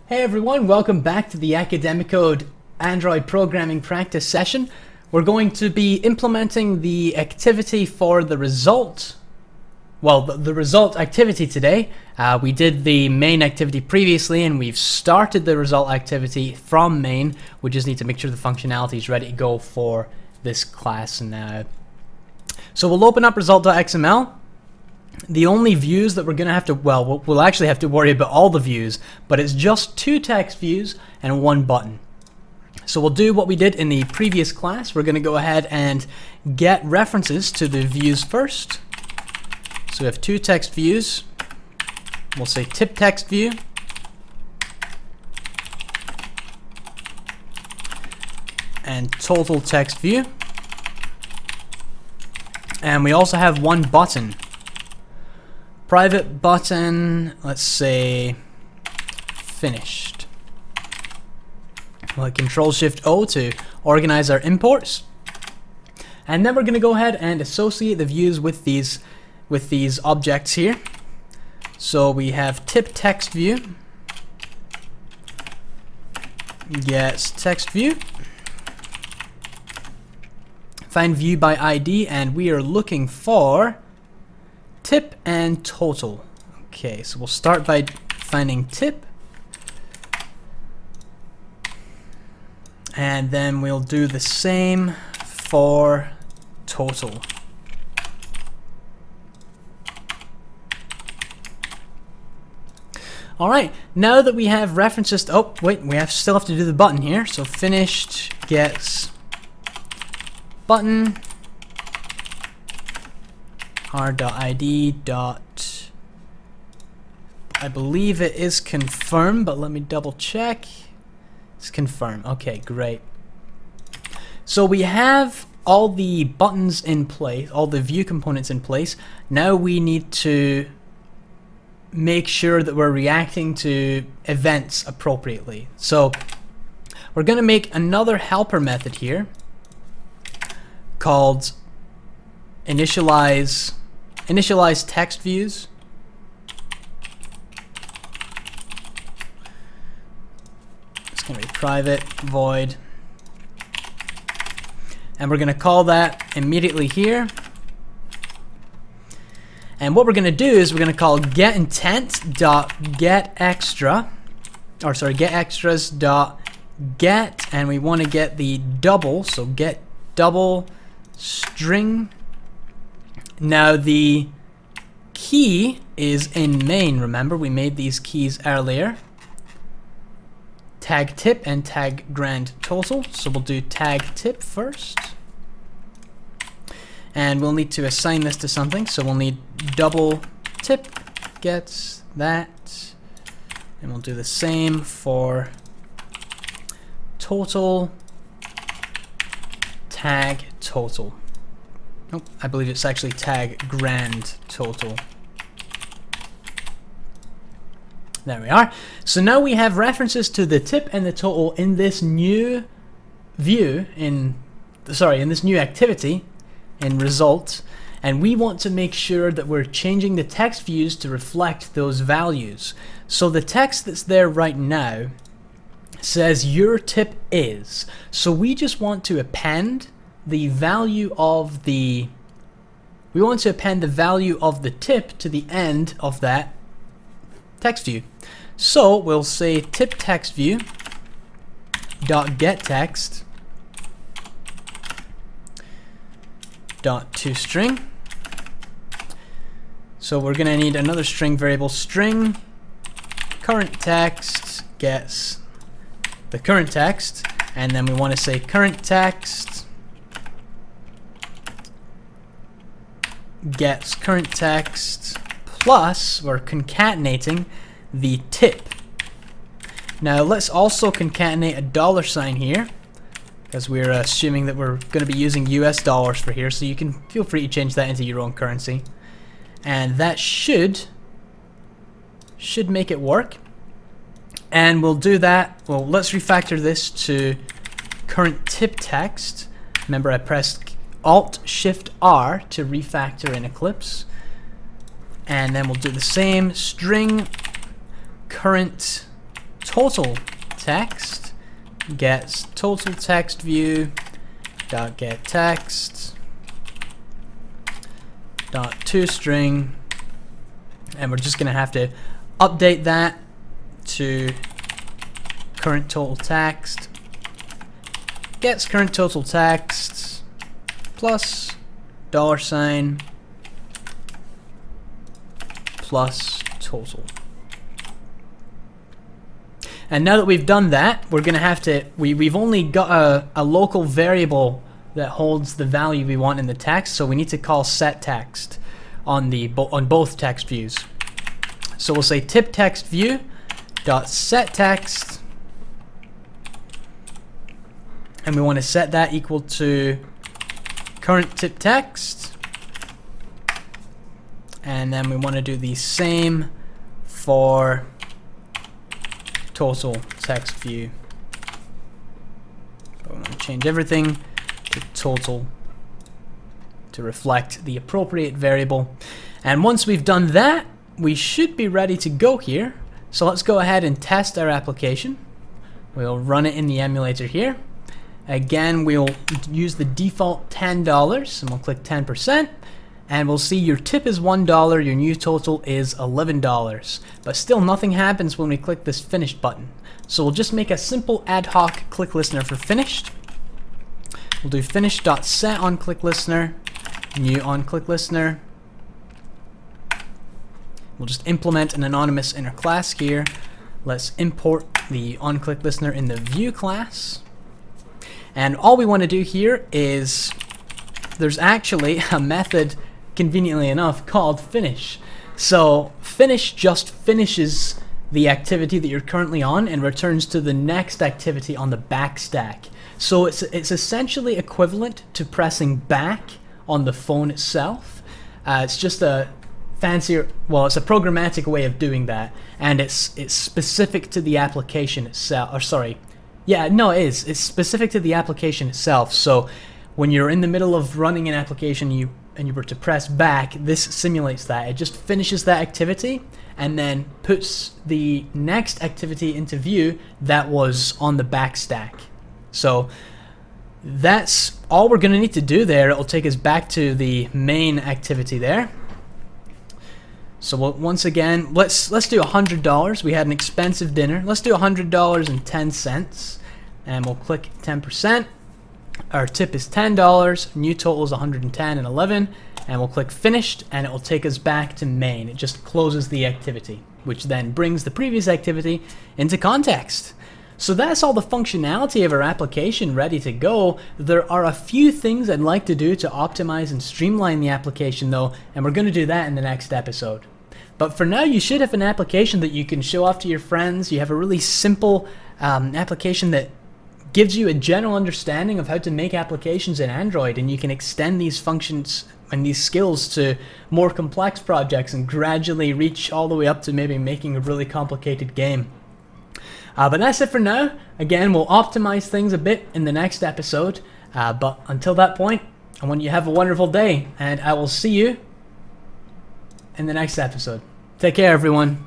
Hey everyone, welcome back to the AcademiCode Android programming practice session. We're going to be implementing the activity for the result. Well, the result activity today. We did the main activity previously and we've started the result activity from main. We just need to make sure the functionality is ready to go for this class now. So we'll open up result.xml. The only views that we're going to have to, well, we'll actually have to worry about all the views, but it's just 2 text views and 1 button. So we'll do what we did in the previous class. We're going to go ahead and get references to the views first. So we have 2 text views. We'll say tip text view. And total text view. And we also have 1 button. Private button, let's say finished. We'll hit Control-Shift-O to organize our imports. And then we're going to go ahead and associate the views with these objects here. So we have tip text view gets text view. Find view by ID, and we are looking for tip and total. Okay, so we'll start by finding tip, and then we'll do the same for total. Alright, now that we have references to, oh wait, we still have to do the button here. So finished gets button r.id. I believe it is confirmed, but let me double check. It's confirmed. Okay, great. So we have all the buttons in place, all the view components in place. Now we need to make sure that we're reacting to events appropriately. So we're going to make another helper method here called initialize text views. It's going to be private void, and we're going to call that immediately here. And what we're going to do is we're going to call getIntent.getExtra, or sorry, getExtras.get, and we want to get the double, so get double string. Now the key is in main. Remember, we made these keys earlier. Tag tip and tag grand total. So we'll do tag tip first. And we'll need to assign this to something. So we'll need double tip gets that. And we'll do the same for total tag total. Oh, I believe it's actually tag grand total. There we are. So now we have references to the tip and the total in this new view, in this new activity in result, and we want to make sure that we're changing the text views to reflect those values. So the text that's there right now says your tip is. So we just want to append the value of the tip to the end of that text view. So we'll say tip text view dot get text dot toString. So we're gonna need another string variable, string current text gets the current text, and then we want to say current text gets current text plus, we're concatenating the tip. Now let's also concatenate a $sign here, because we're assuming that we're going to be using US dollars for here, so you can feel free to change that into your own currency, and that should make it work. And we'll do that. Well, let's refactor this to current tip text. Remember, I pressed Alt-Shift-R to refactor in Eclipse. And then we'll do the same, string current total text gets total text view dot get text dot toString, and we're just gonna have to update that to current total text gets current total text plus $sign plus total. And now that we've done that, we're gonna have to, we've only got a local variable that holds the value we want in the text, so we need to call setText on both text views. So we'll say tip text view dot setText, and we want to set that equal to current tip text, and then we want to do the same for total text view. But we want to change everything to total to reflect the appropriate variable. And once we've done that, we should be ready to go here. So let's go ahead and test our application. We'll run it in the emulator here. Again, we'll use the default $10 and we'll click 10%. And we'll see your tip is $1, your new total is $11. But still nothing happens when we click this finished button. So we'll just make a simple ad hoc click listener for finished. We'll do finish.set on click listener, new on click listener. We'll just implement an anonymous inner class here. Let's import the on click listener in the view class. And all we want to do here is, there's actually a method, conveniently enough, called finish. So finish just finishes the activity that you're currently on and returns to the next activity on the back stack. So it's essentially equivalent to pressing back on the phone itself. It's just a fancier, well, it's a programmatic way of doing that, and it's specific to the application itself. Or sorry, yeah, no, it is. It's specific to the application itself. So when you're in the middle of running an application and you were to press back, this simulates that. It just finishes that activity and then puts the next activity into view that was on the back stack. So that's all we're going to need to do there. It'll take us back to the main activity there. So once again, let's do $100. We had an expensive dinner. Let's do $100.10, and we'll click 10%. Our tip is $10. New total is 110 and 11, and we'll click finished, and it will take us back to main. It just closes the activity, which then brings the previous activity into context. So that's all the functionality of our application ready to go. There are a few things I'd like to do to optimize and streamline the application though, and we're going to do that in the next episode. But for now, you should have an application that you can show off to your friends. You have a really simple application that gives you a general understanding of how to make applications in Android, and you can extend these functions and these skills to more complex projects and gradually reach all the way up to maybe making a really complicated game. But that's it for now. Again, we'll optimize things a bit in the next episode. But until that point, I want you to have a wonderful day, and I will see you in the next episode. Take care, everyone.